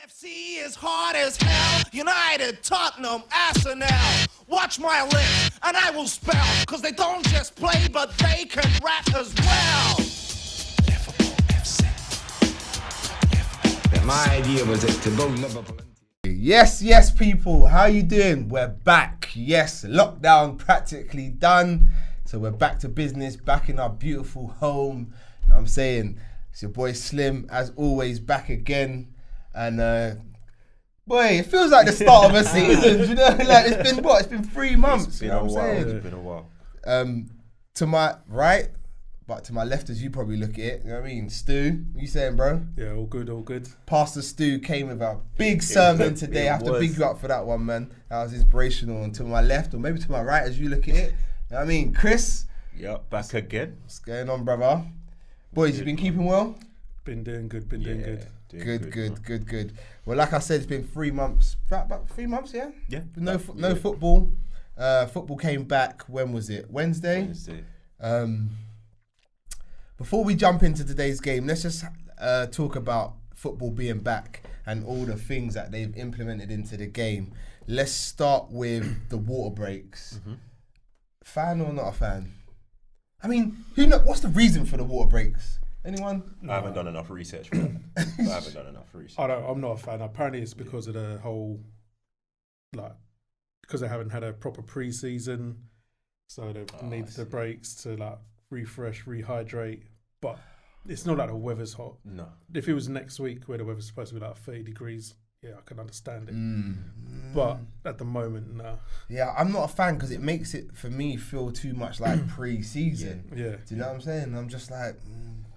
FC is hard as hell. United, Tottenham, Arsenal. Watch my lips, and I will spell. Cause they don't just play, but they can rap as well. Liverpool FC. My idea was to go Liverpool. Yes, people. How you doing? We're back. Yes, lockdown practically done. So we're back to business, back in our beautiful home. You know what I'm saying? It's your boy Slim, as always, back again. And boy, it feels like the start of a season. You know, like it's been what? It's been 3 months. It's been you know a what I'm while. saying? It's been a while. To my right, but to my left, as you probably look at it, you know what I mean? Stu, what you saying, bro? Yeah, all good, all good. Pastor Stu came with a big sermon today. I have to big you up for that one, man. That was inspirational. And to my left, or maybe to my right, as you look at it, you know what I mean? Chris. Yep, back again. What's going on, brother? Boys, you been keeping well? Been doing good, doing good. Good. Well, like I said, it's been 3 months. About 3 months, yeah? Yeah. No football. Football came back, when was it? Wednesday? Before we jump into today's game, let's just talk about football being back and all the things that they've implemented into the game. Let's start with the water breaks. Mm-hmm. Fan or not a fan? I mean, what's the reason for the water breaks? Anyone? I haven't done enough research for that. I'm not a fan. Apparently it's because of the whole, because they haven't had a proper pre-season, so they need the breaks to refresh, rehydrate. But it's not like the weather's hot. No. If it was next week where the weather's supposed to be 30 degrees, yeah, I can understand it. But at the moment, no. Yeah, I'm not a fan because it makes it, for me, feel too much like pre-season. Yeah. Do you know what I'm saying? I'm just like...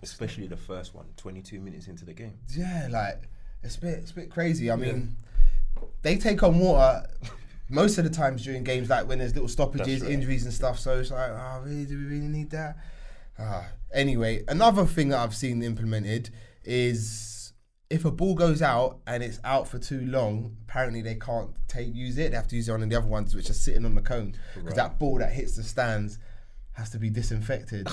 Especially the first one, 22 minutes into the game. Yeah, it's a bit crazy. I mean, they take on water most of the times during games, like when there's little stoppages, injuries and stuff. So it's like, really, do we really need that? Anyway, another thing that I've seen implemented is if a ball goes out and it's out for too long, apparently they can't use it. They have to use it on the other ones which are sitting on the cone. Because that ball that hits the stands has to be disinfected.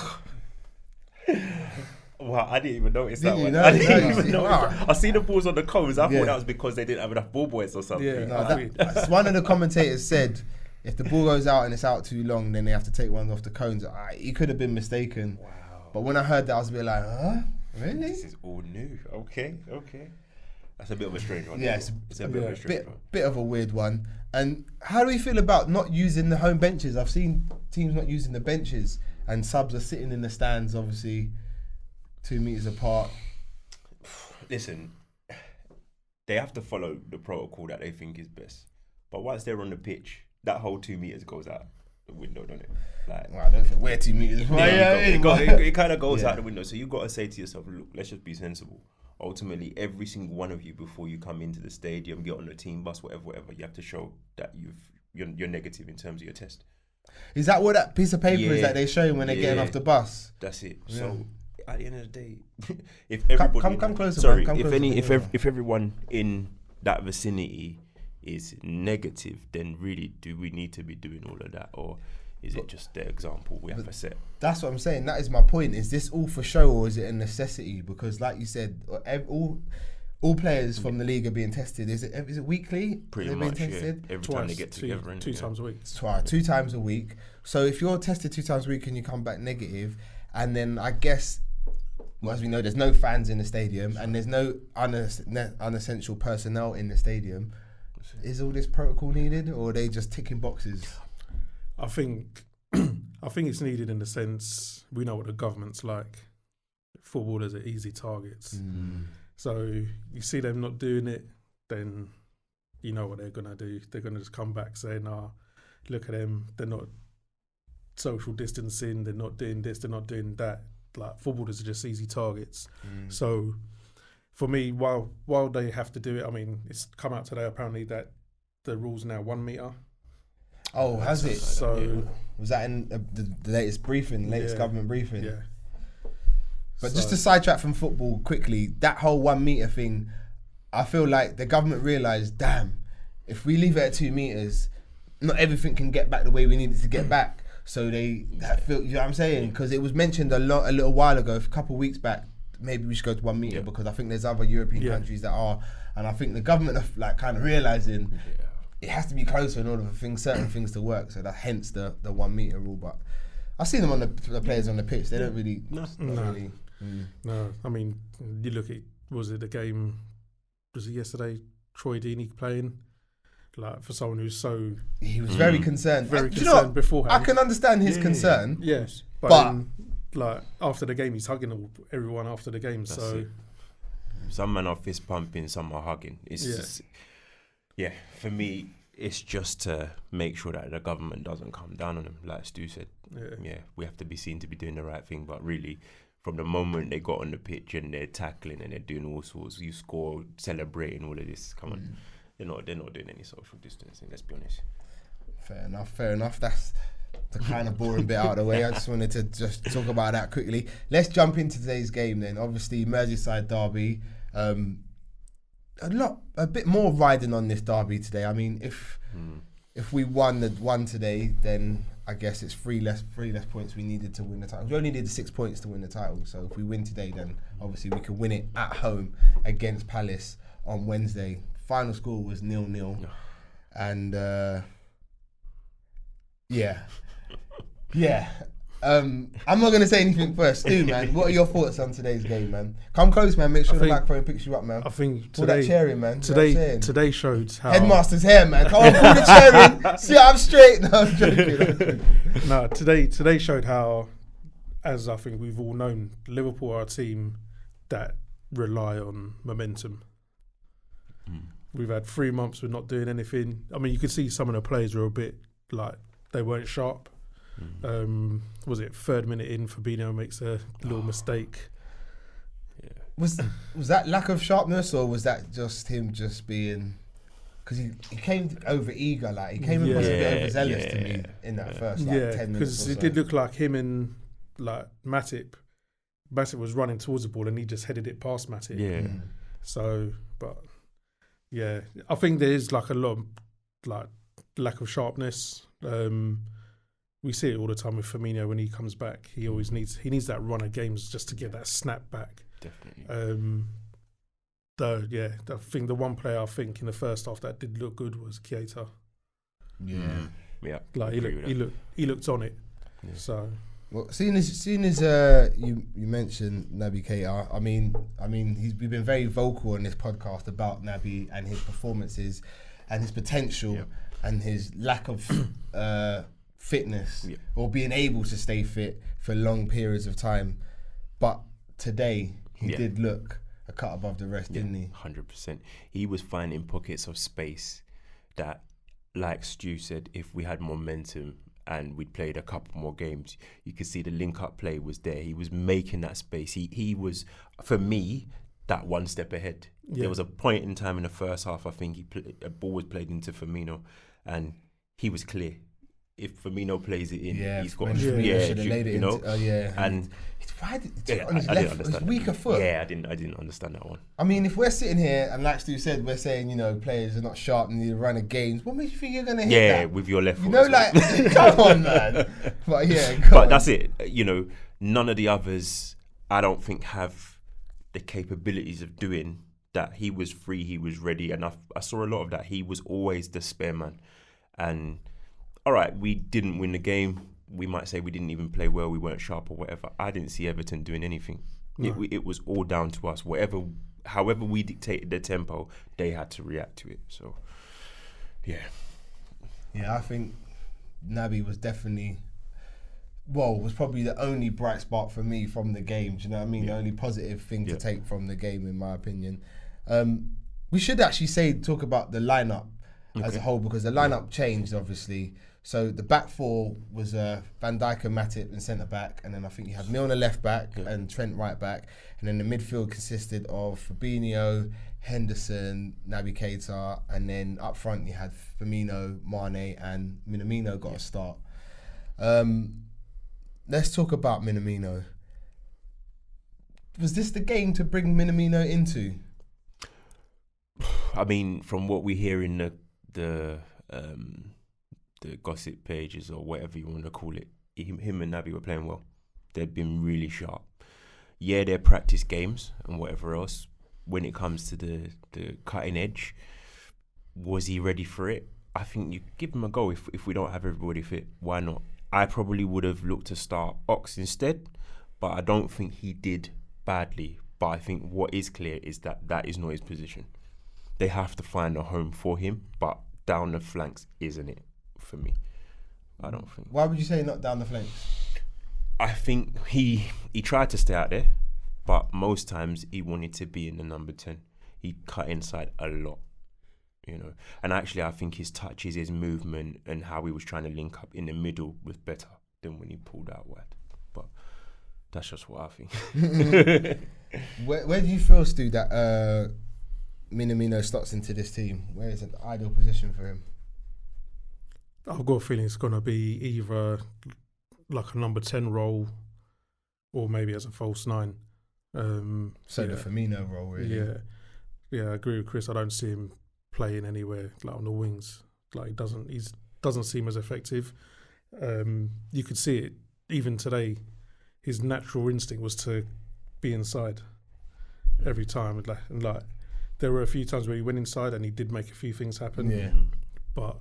Wow, I didn't even notice that one. I didn't even know. I see the balls on the cones. I thought that was because they didn't have enough ball boys or something. Yeah, that's one of the commentators said, if the ball goes out and it's out too long, then they have to take one off the cones. He could have been mistaken. Wow. But when I heard that, I was a bit like, huh? Really? This is all new. Okay. That's a bit of a strange one. Yeah, it's a bit of a strange one. Bit of a weird one. And how do we feel about not using the home benches? I've seen teams not using the benches and subs are sitting in the stands, obviously 2 meters apart. Listen, they have to follow the protocol that they think is best. But once they're on the pitch, that whole 2 meters goes out the window, doesn't it? I don't think we're 2 meters. It kind of goes out the window. So you've got to say to yourself, look, let's just be sensible. Ultimately, every single one of you, before you come into the stadium, get on the team bus, whatever, you have to show that you're negative in terms of your test. Is that what that piece of paper is that they're showing when they're getting off the bus? That's it. Yeah. So at the end of the day, if everybody come closer, if everyone in that vicinity is negative, then really do we need to be doing all of that, or is it just the example we have to set? That's what I'm saying. That is my point. Is this all for show or is it a necessity? Because like you said, all players from the league are being tested. Is it weekly? Pretty much, being tested? Yeah. Every time they get together. Two times a week. Two times a week. So if you're tested 2 times a week and you come back negative, and then I guess, well, as we know, there's no fans in the stadium and there's no unessential personnel in the stadium. Is all this protocol needed, or are they just ticking boxes? I think it's needed in the sense we know what the government's like. Footballers are easy targets. So you see them not doing it, then you know what they're going to do. They're going to just come back saying, look at them. They're not social distancing. They're not doing this. They're not doing that. Footballers are just easy targets. So for me, while they have to do it, I mean, it's come out today apparently that the rule's now 1 metre. Oh, has it? So was that in the latest briefing, government briefing? Yeah. But just to sidetrack from football quickly, that whole 1 metre thing, I feel like the government realised, damn, if we leave it at 2 metres, not everything can get back the way we need it to get back. So you know what I'm saying? Because it was mentioned a little while ago, a couple of weeks back, maybe we should go to 1 metre Yeah. because I think there's other European countries that are, and I think the government are like kind of realising it has to be closer in order for certain things to work. So that hence the 1 metre rule. But I see them on the players on the pitch. They don't really. No. Really. No, I mean, you look at, was it the game, was it yesterday, Troy Deeney playing? Like, for someone who's so... He was very concerned. Very Do you know what? beforehand. I can understand his concern. Yes. But then, like, after the game, he's hugging everyone after the game, That's so... it. Some men are fist pumping, some are hugging. It's just, for me, it's just to make sure that the government doesn't come down on them, like Stu said. Yeah, we have to be seen to be doing the right thing, but really, from the moment they got on the pitch and they're tackling and they're doing all sorts, you score, celebrating, all of this, come on. They're not doing any social distancing, let's be honest. Fair enough. That's the kind of boring bit out of the way. I just wanted to just talk about that quickly. Let's jump into today's game then. Obviously, Merseyside derby. A bit more riding on this derby today. I mean, if we won today, then I guess it's three less points we needed to win the title. We only needed 6 points to win the title. So if we win today, then obviously we can win it at home against Palace on Wednesday. Final score was 0-0, and I'm not going to say anything first. Stu, man, what are your thoughts on today's game, man? Come close, man. Make sure the microphone picks you up, man. I think pull that chair in, man. Today showed how... Headmaster's hair, man. Come on, pull the chair in. See, I'm straight. No, I'm joking. No, today showed how, as I think we've all known, Liverpool are a team that rely on momentum. We've had 3 months with not doing anything. I mean, you could see some of the players were a bit like they weren't sharp. Was it 3rd minute in, Fabinho makes a little mistake. Yeah. Was that lack of sharpness, or was that just him just being? Because he came over eager, like he came across a bit overzealous to me in that first 10 minutes. Because it did look like him and like Matip. Matip was running towards the ball and he just headed it past Matip. Yeah. So, but yeah, I think there is like a lot of like lack of sharpness. We see it all the time with Firmino when he comes back. He always needs that run of games just to get that snap back. Definitely. Though, yeah, I think the one player I think in the first half that did look good was Keita. Yeah. Like he looked on it. Yeah. So. Well, seeing as you mentioned Naby Keita, I mean we've been very vocal on this podcast about Naby and his performances and his potential and his lack of fitness or being able to stay fit for long periods of time. But today he did look a cut above the rest, didn't he? 100%. He was finding pockets of space that, like Stu said, if we had momentum and we'd played a couple more games, you could see the link-up play was there. He was making that space. He was, for me, that one step ahead. Yeah. There was a point in time in the first half, I think a ball was played into Firmino, and he was clear. If Firmino plays it in, he's got and why did on his left, his weaker foot. Yeah, I didn't understand that one. I mean, if we're sitting here and like Stu said, we're saying players are not sharp and need to run of games. What makes you think you're gonna hit that? Yeah, with your left foot. Like come on, man. But that's it. None of the others, I don't think, have the capabilities of doing that. He was free, he was ready, and I saw a lot of that. He was always the spare man, and. All right, we didn't win the game. We might say we didn't even play well. We weren't sharp or whatever. I didn't see Everton doing anything. No. It was all down to us. However we dictated the tempo, they had to react to it. So, yeah. Yeah, I think Naby was was probably the only bright spark for me from the game. Do you know what I mean? The only positive thing to take from the game, in my opinion. We should actually talk about the lineup as a whole, because the lineup changed, obviously. So the back four was Van Dijk and Matip in centre back, and then I think you had Milner left back and Trent right back, and then the midfield consisted of Fabinho, Henderson, Naby Keita, and then up front you had Firmino, Mane, and Minamino got a start. Let's talk about Minamino. Was this the game to bring Minamino into? I mean, from what we hear in the gossip pages or whatever you want to call it, him and Naby were playing well. They'd been really sharp. yeah, they're practice games and whatever else. When it comes to the cutting edge, was he ready for it? I think you give him a go. If we don't have everybody fit, why not? I probably would have looked to start Ox instead, but I don't think he did badly. But I think what is clear is that is not his position. They have to find a home for him, but down the flanks isn't it for me. I don't think. Why would you say not down the flanks? I think he tried to stay out there, but most times he wanted to be in the number 10. He cut inside a lot, And actually, I think his touches, his movement, and how he was trying to link up in the middle was better than when he pulled out wide. But that's just what I think. Where do you feel, Stu, that Minamino slots into this team? Where is an ideal position for him? I've got a feeling it's going to be either like a number 10 role or maybe as a false 9. The Firmino role, really. Yeah, I agree with Chris. I don't see him playing anywhere like on the wings. Like he doesn't seem as effective. You could see it even today. His natural instinct was to be inside every time. Like there were a few times where he went inside and he did make a few things happen. Yeah, but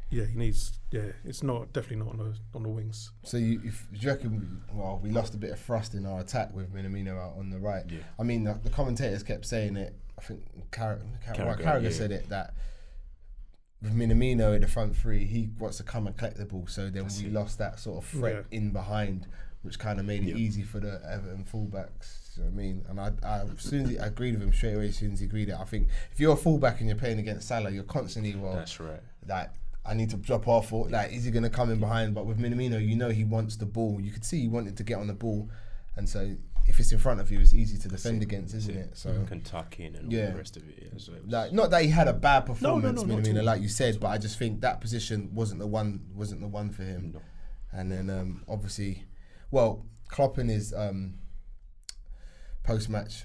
he needs. Yeah, it's definitely not on the wings. So you reckon? Well, we lost a bit of thrust in our attack with Minamino out on the right. Yeah. I mean, the commentators kept saying it. I think Carragher said it, that with Minamino in the front three, he wants to come and collect the ball. So then we lost that sort of threat in behind, which kind of made it easy for the Everton fullbacks. You know what I mean? And I as soon as I agreed with him straight away. As soon as he agreed it, I think if you're a fullback and you're playing against Salah, you're constantly that's right. Like, I need to drop off, or like, is he going to come in behind? But with Minamino, he wants the ball. You could see he wanted to get on the ball, and so if it's in front of you, it's easy to defend against, isn't it? So you can tuck in and all the rest of it. Yeah, so like, not that he had a bad performance, Minamino, like you said, but I just think that position wasn't the one for him. No. And then obviously, Klopp in his post-match.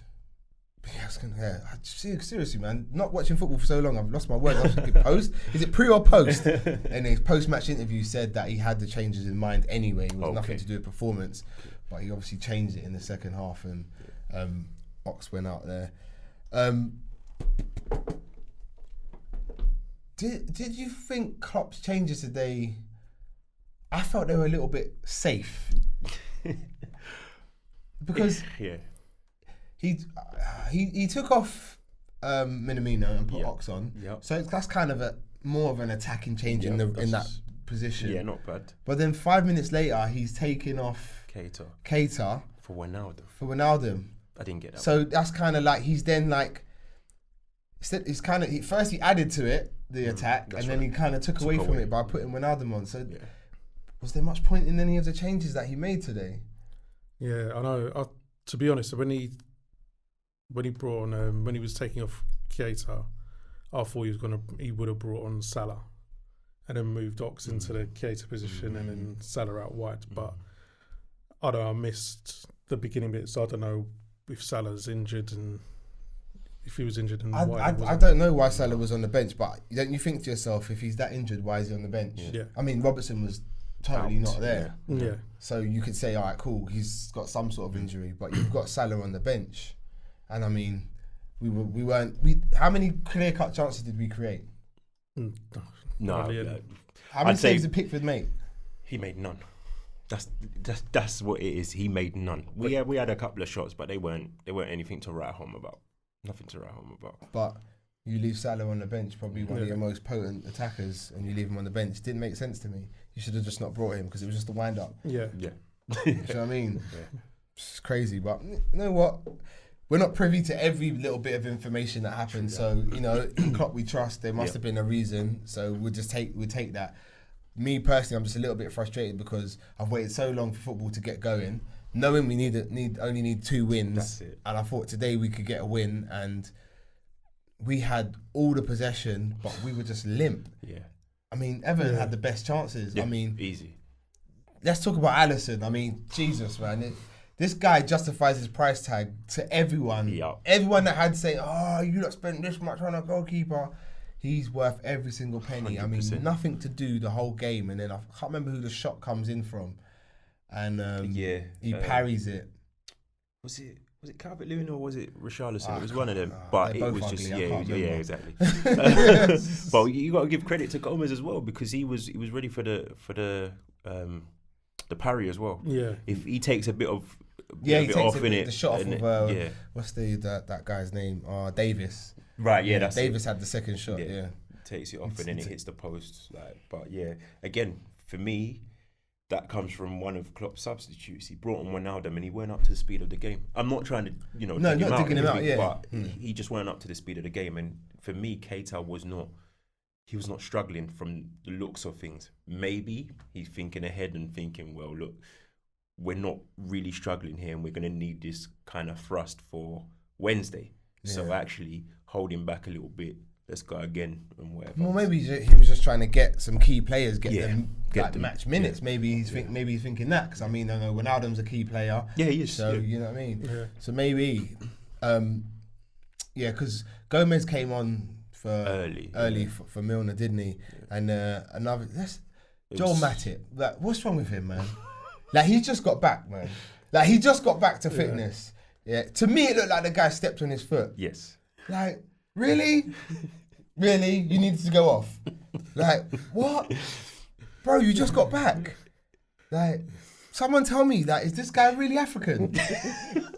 Seriously, man, not watching football for so long, I've lost my words. I was thinking post. Is it pre or post? And his post-match interview said that he had the changes in mind anyway. It was nothing to do with performance, but he obviously changed it in the second half, and Ox went out there. Did you think Klopp's changes today? I felt they were a little bit safe because he took off Minamino and put Ox on. Yep. So that's kind of more of an attacking change in that position. Yeah, not bad. But then 5 minutes later, he's taking off Keita for Wijnaldum. I didn't get that. So that's kind of like he's then like first he added to it the attack, and then he kind of took away from it by putting Wijnaldum on. So was there much point in any of the changes that he made today? Yeah, I know. To be honest, when he brought on when he was taking off Keita, I thought he would have brought on Salah, and then moved Ox into the Keita position, and then Salah out wide. But I don't know, I missed the beginning bit, so I don't know if Salah's injured, and if he was injured and why. I don't know why Salah was on the bench, but don't you think to yourself, if he's that injured, why is he on the bench? Yeah. I mean, Robertson was totally not there. Yeah. So you could say, all right, cool, he's got some sort of injury, but you've got Salah on the bench, and I mean, we weren't. How many clear-cut chances did we create? No. How many saves did Pickford make? He made none. That's what it is. He made none. We had a couple of shots, but they weren't anything to write home about. Nothing to write home about. But you leave Salah on the bench, probably one of your most potent attackers, and you leave him on the bench. Didn't make sense to me. You should have just not brought him because it was just a wind up. Yeah. You know what I mean? Yeah. It's crazy, but you know what? We're not privy to every little bit of information that happened. So, in Klopp we trust. There must have been a reason. So we'll take that. Me personally, I'm just a little bit frustrated because I've waited so long for football to get going, knowing we only need 2 wins. That's it. And I thought today we could get a win, and we had all the possession, but we were just limp. Yeah. I mean, Everton had the best chances. Yeah, I mean, easy. Let's talk about Alisson. I mean, Jesus, man. This guy justifies his price tag to everyone. Yep. Everyone that had say, you lot spent this much on a goalkeeper. He's worth every single penny. 100%. I mean, nothing to do the whole game. And then I can't remember who the shot comes in from. And he parries it. Was it Was it Calvert-Lewin or was it Richarlison? It was one of them. But they're it both was just ugly, I can't remember. exactly. But you got to give credit to Gomez as well because he was ready for the parry as well. Yeah. If he takes a bit he takes off in the it, shot off and of what's that guy's name? Davis. right, yeah, that's Davis had the second shot. Yeah. takes it off and then it hits the post. But yeah, again for me. That comes from one of Klopp's substitutes. He brought on Wijnaldum and he weren't up to the speed of the game. I'm not trying to, dig him out, but he just weren't up to the speed of the game. And for me, Keita was not struggling from the looks of things. Maybe he's thinking ahead and thinking, well, look, we're not really struggling here and we're going to need this kind of thrust for Wednesday. Yeah. So actually hold him back a little bit. Let's go again and whatever. Well, maybe he was just trying to get some key players, get them match minutes. Yeah. Maybe he's thinking that because I know Wijnaldum's a key player. Yeah, he is. So you know what I mean. Yeah. So maybe, because Gomez came on for early for Milner, didn't he? Yeah. And Joel Matip. Like, what's wrong with him, man? Like he's just got back, man. Like he just got back to fitness. Yeah. To me, it looked like the guy stepped on his foot. Yes. Like. Really? Really? You needed to go off? Like, what? Bro, you just got back. Like, someone tell me, is this guy really African?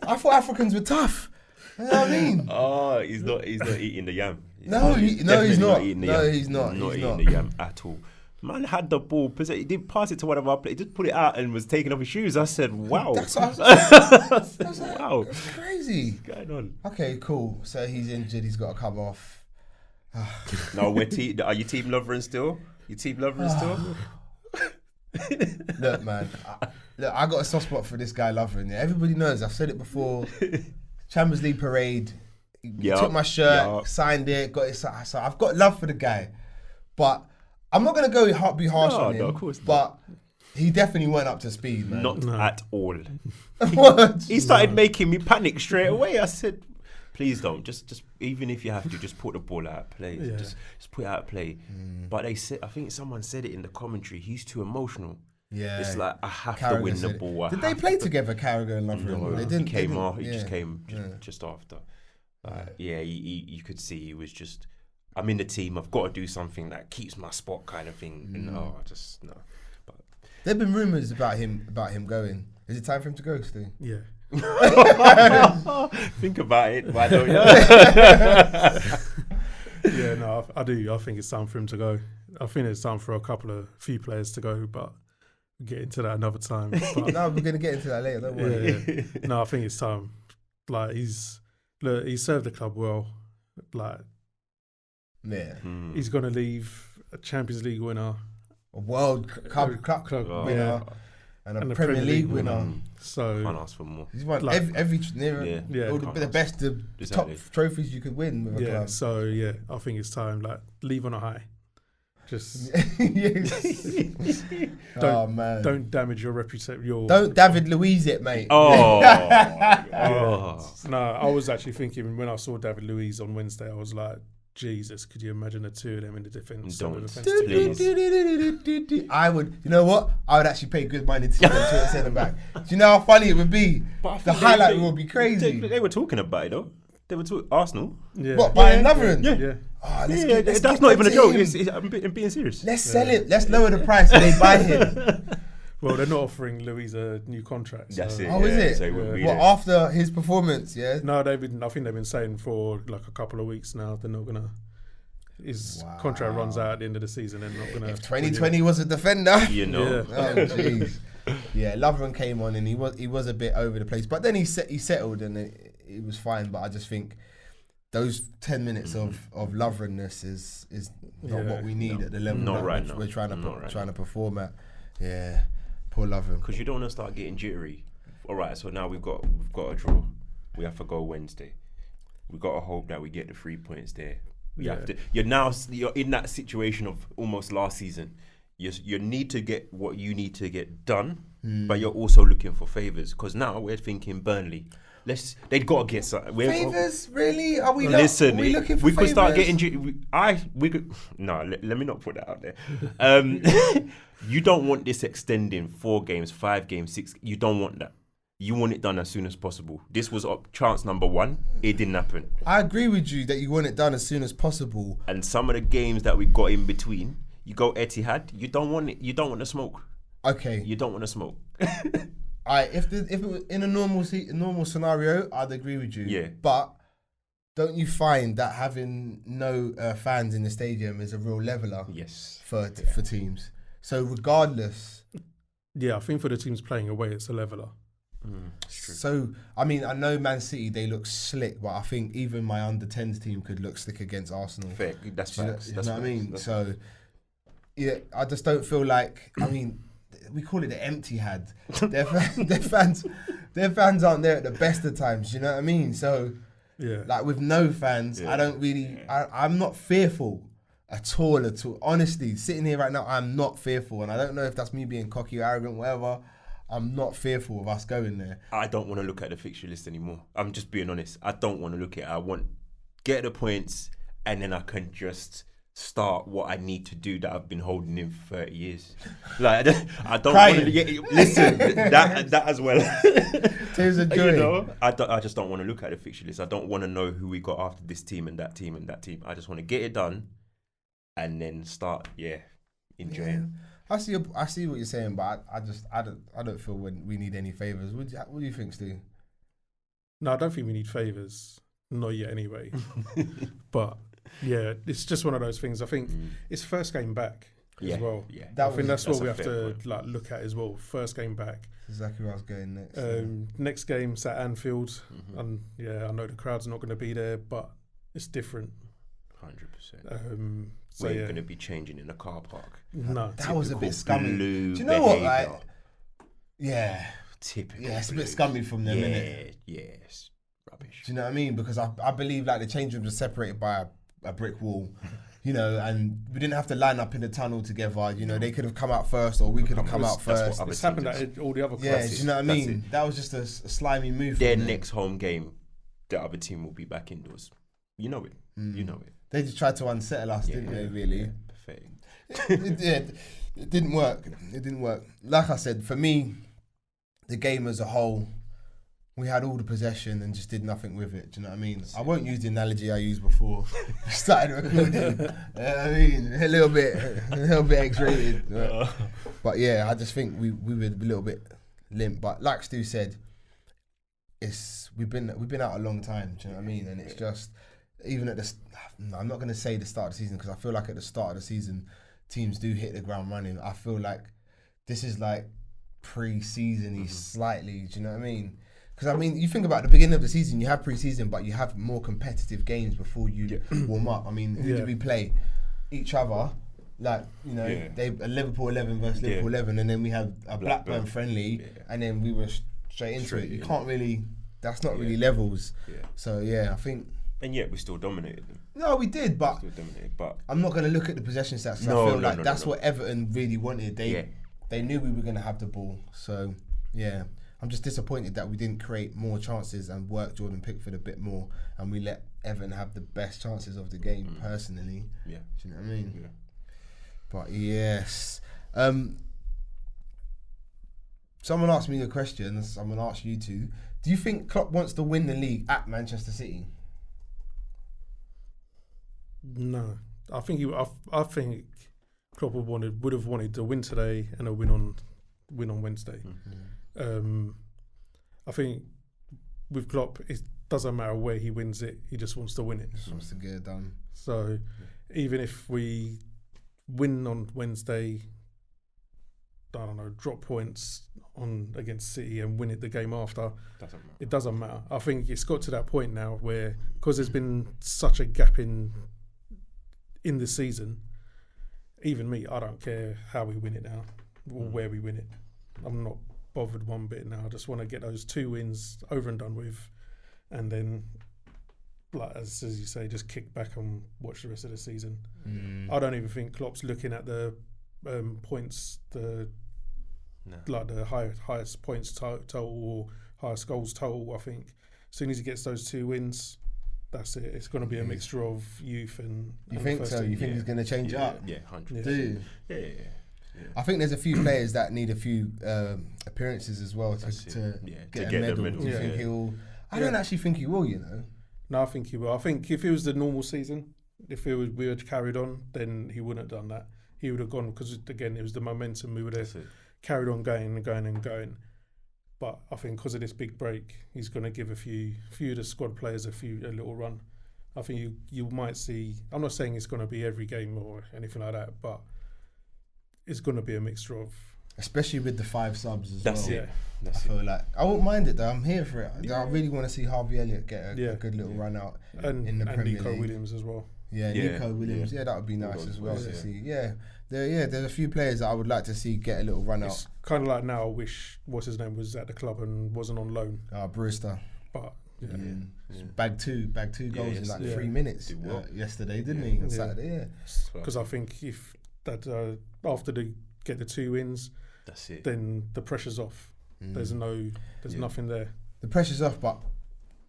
I thought Africans were tough. You know what I mean? Oh, he's not eating the yam. He's not. He's not eating the yam at all. Man had the ball, he didn't pass it to one of our players, he just put it out and was taking off his shoes. I said, wow. That's wow. That's crazy. What's going on? Okay, cool. So he's injured, he's got to come off. No, are you team Lovren still? You team Lovren still? Look, man. I got a soft spot for this guy Lovren. Yeah? Everybody knows, I've said it before. Champions League parade. Took my shirt, signed it, got it. So I've got love for the guy. But I'm not going to be harsh on him, of course not. but he definitely weren't up to speed, man. Not at all. What? He started making me panic straight away. I said, please don't. Just even if you have to, just put the ball out of play. Yeah. Just put it out of play. But I think someone said it in the commentary. He's too emotional. Yeah. It's like, I have to win the ball. Did they play together, Carragher and Lovren? No, they didn't. He just came just after. You could see he was just... I'm in the team. I've got to do something that keeps my spot, kind of thing. And no. But there've been rumours about him going. Is it time for him to go, Stu? Yeah. Think about it. Why don't you? Yeah, no, I do. I think it's time for him to go. I think it's time for few players to go, but we'll get into that another time. But no, we're gonna get into that later. Don't worry. Yeah. No, I think it's time. Like he served the club well. Like. Yeah. He's going to leave a Champions League winner, a World Cup winner, and a Premier League winner. So can't ask for more. He's won every the best top trophies you could win with a club. So I think it's time. Like leave on a high. Just don't damage your reputation. Don't David Luiz it, mate. No, I was actually thinking when I saw David Luiz on Wednesday, I was like, Jesus, could you imagine the two of them in the defence? I would, you know what? I would actually pay good money to see them two at centre back. Do you know how funny it would be? The highlight would be crazy. They were talking about it though. They were talking Arsenal. Yeah. What, by Lovren? Yeah. Oh, that's not even a joke. I'm being serious. Let's sell it. Let's lower the price and they buy him. Well, they're not offering Luiz a new contract. So. That's it. Oh, is it? So after his performance, yeah? No, I think they've been saying for like a couple of weeks now they're not gonna. His contract runs out at the end of the season. They're not gonna. If 2020 was a defender, you know. Oh jeez. Yeah, Lovren came on and he was a bit over the place, but then he settled and it was fine. But I just think those 10 minutes of Lovrenness is not what we need at the level that we're trying to perform at. Yeah. Poor Lovren. Because you don't want to start getting jittery. All right, so now we've got a draw. We have to go Wednesday. We've got to hope that we get the 3 points there. You're in that situation of almost last season. You need to get what you need to get done, but you're also looking for favours. Because now we're thinking Burnley. They've got to get something. Favours? Really? Are we listen, we looking for we could start favours? getting... let me not put that out there. You don't want this extending 4 games, 5 games, 6... You don't want that. You want it done as soon as possible. This was chance number 1. It didn't happen. I agree with you that you want it done as soon as possible. And some of the games that we got in between, you go Etihad, you don't want it. You don't want to smoke. Okay. You don't want to smoke. If it was in a normal scenario, I'd agree with you. Yeah. But don't you find that having no fans in the stadium is a real leveler? Yes. For teams. So regardless. Yeah, I think for the teams playing away, it's a leveler. So I mean, I know Man City, they look slick, but I think even my under-10s team could look slick against Arsenal. Fair. That's facts. You That's know what I facts. mean? That's So yeah, I just don't feel like. I mean, we call it the empty had. Their fans aren't there at the best of times. You know what I mean? So Yeah. like with no fans, I don't really. I'm not fearful at all. Honestly, sitting here right now, I'm not fearful, and I don't know if that's me being cocky or arrogant, whatever. I'm not fearful of us going there. I don't want to look at the fixture list anymore. I'm just being honest. I don't want to look at it. I want get the points, and then I can just start what I need to do that I've been holding in for 30 years. Like I don't want to listen that as well. Tears of joy. You know, I just don't want to look at the fixture list. I don't want to know who we got after this team and that team and that team. I just want to get it done, and then start enjoying. Yeah. I see what you're saying, but I don't feel when we need any favours. What do you think, Stu? No, I don't think we need favours. Not yet, anyway. But yeah, it's just one of those things. I think it's first game back as well. Yeah, I think that's what we have fair to like look at as well. First game back. That's exactly where I was going next. Next game's at Anfield, and I know the crowd's not going to be there, but it's different. 100%. So We're going to be changing in the car park. No, that was a bit scummy. Do you know behavior. what? Like, yeah, Typical. yeah, it's a bit scummy from them, innit? Yes, rubbish. Do you know what I mean? Because I believe like the change rooms are separated by a brick wall, you know, and we didn't have to line up in the tunnel together. You know, they could have come out first, or we could have come out first. It's happened at all the other Yeah, clubs. do you know what I mean? That was just a slimy move. Their from them. next home game, the other team will be back indoors. You know it. You know it. They just tried to unsettle us, didn't they? Really. Pathetic. It didn't work. It didn't work. Like I said, for me, the game as a whole, we had all the possession and just did nothing with it. Do you know what I mean? I won't use the analogy I used before we started recording. I mean, a little bit X-rated. But yeah, I just think we were a little bit limp. But like Stu said, we've been out a long time. Do you know what I mean? And it's just even at I'm not going to say the start of the season, because I feel like at the start of the season, teams do hit the ground running. I feel like this is like pre-season-y slightly. Do you know what I mean? Because I mean, you think about the beginning of the season, you have pre-season, but you have more competitive games before you warm up. I mean, who do we play? Each other. Like, you know, they a Liverpool 11 versus Liverpool 11, and then we have a Blackburn friendly, and then we were straight into it. You can't really, that's not really levels. So yeah, I think. And yet we still dominated them. No, we did, but I'm not going to look at the possession stats. I feel like that's what Everton really wanted. They knew we were going to have the ball. So yeah, I'm just disappointed that we didn't create more chances and work Jordan Pickford a bit more, and we let Everton have the best chances of the game. Personally, yeah, do you know what I mean? Yeah. But yes, someone asked me a question. I'm going to ask you two. Do you think Klopp wants to win the league at Manchester City? No, I think I think Klopp would have wanted to win today and a win on Wednesday. I think with Klopp, it doesn't matter where he wins it; he just wants to win it. Just wants to get it done. So even if we win on Wednesday, I don't know, drop points against City and win it the game after, it doesn't matter. I think it's got to that point now where, because there's been such a gap in the season, even me, I don't care how we win it now or where we win it. I'm not bothered one bit now. I just want to get those 2 wins over and done with, and then, like as you say, just kick back and watch the rest of the season. I don't even think Klopp's looking at the points, the highest points total or highest goals total. I think as soon as he gets those 2 wins, that's it. It's going to be a mixture of youth and. You think so? You think he's going to change it up? Yeah, 100%. Do you? Yeah. I think there's a few players that need a few appearances as well to get a medal. Do you think he'll? I don't actually think he will. You know. No, I think he will. I think if it was the normal season, if we had carried on, then he wouldn't have done that. He would have gone because again it was the momentum. We would have carried on going and going and going. But I think because of this big break, he's going to give a few of the squad players a little run. I think you might see. I'm not saying it's going to be every game or anything like that, but it's going to be a mixture of. Especially with the 5 subs as well. That's I feel like I won't mind it though. I'm here for it. I really want to see Harvey Elliott get a good little run out in the Premier Nico League. Williams as well. Nico Williams. Yeah, that would be nice as well to see. There's a few players that I would like to see get a little run out. Kind of like now. I wish what's his name was at the club and wasn't on loan. Brewster. But bagged two goals in like 3 minutes yesterday, didn't he? On Saturday, Because I think if that after they get the 2 wins, that's it. Then the pressure's off. There's nothing there. The pressure's off, but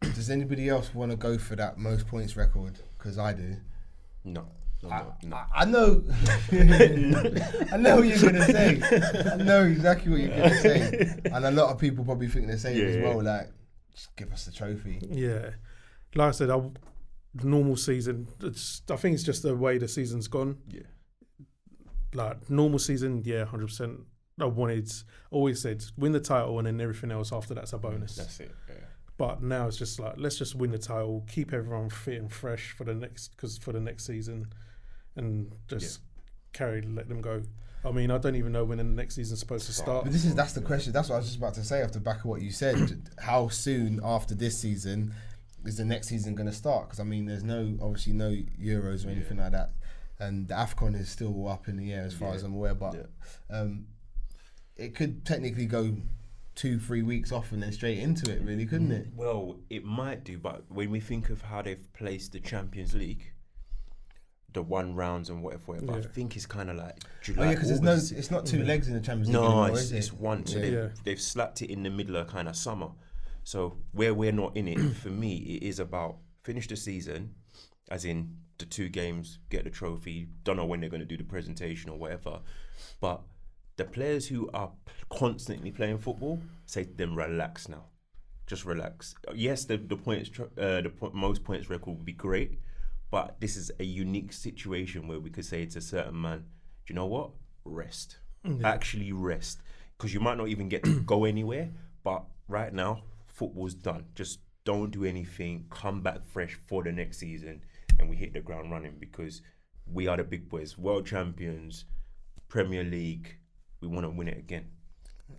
does anybody else want to go for that most points record? Because I do. No. I know. I know what you're gonna say. I know exactly what you're gonna say, and a lot of people probably think the same as well. Like, just give us the trophy. Yeah, like I said, the normal season. I think it's just the way the season's gone. Yeah, like normal season. 100%. Always said win the title and then everything else after that's a bonus. That's it. Yeah. But now it's just like let's just win the title, keep everyone fit and fresh for the next season, and just let them go. I mean, I don't even know when the next season's supposed to start. But that's the question. That's what I was just about to say off the back of what you said. How soon after this season is the next season going to start? Because I mean, there's obviously no Euros or anything like that, and the AFCON is still up in the air as far as I'm aware. But it could technically go 2-3 weeks off and then straight into it, really, couldn't it? Well, it might do, but when we think of how they've placed the Champions League, the 1 rounds and whatever, I think it's kind of like July. Because it's not 2 legs in the Champions League anymore, is it? It's 1. So they've slapped it in the middle of kind of summer. So where we're not in it, for me, it is about finish the season, as in the 2 games, get the trophy. Don't know when they're going to do the presentation or whatever, but the players who are constantly playing football, say to them, relax now. Just relax. Yes, the most points record would be great, but this is a unique situation where we could say to a certain man, do you know what? Rest. Actually rest. Because you might not even get to go anywhere, but right now, football's done. Just don't do anything. Come back fresh for the next season, and we hit the ground running because we are the big boys, world champions, Premier League. We want to win it again.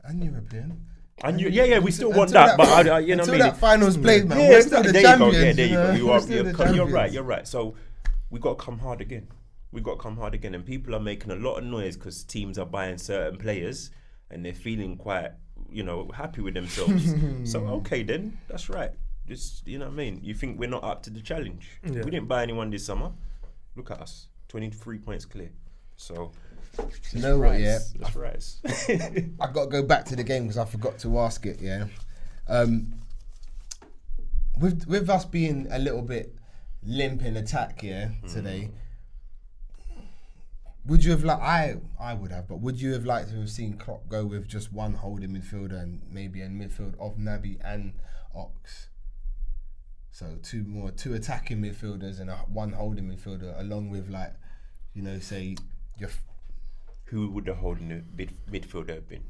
And European. And we still want that, but you know what I mean? That finals played, man. We're still the champions. There you go. You're right. So we got to come hard again. And people are making a lot of noise because teams are buying certain players and they're feeling quite, happy with themselves. So okay, then that's right. Just you know what I mean. You think we're not up to the challenge? Yeah. We didn't buy anyone this summer. Look at us, 23 points clear. So. You know what? Yeah, that's right. I got to go back to the game because I forgot to ask it. Yeah, with us being a little bit limp in attack, today. Would you have I would have, but would you have liked to have seen Klopp go with just one holding midfielder and maybe a midfield of Naby and Ox? So 2 attacking midfielders and one holding midfielder, along with say your. Who would the holding midfielder have been?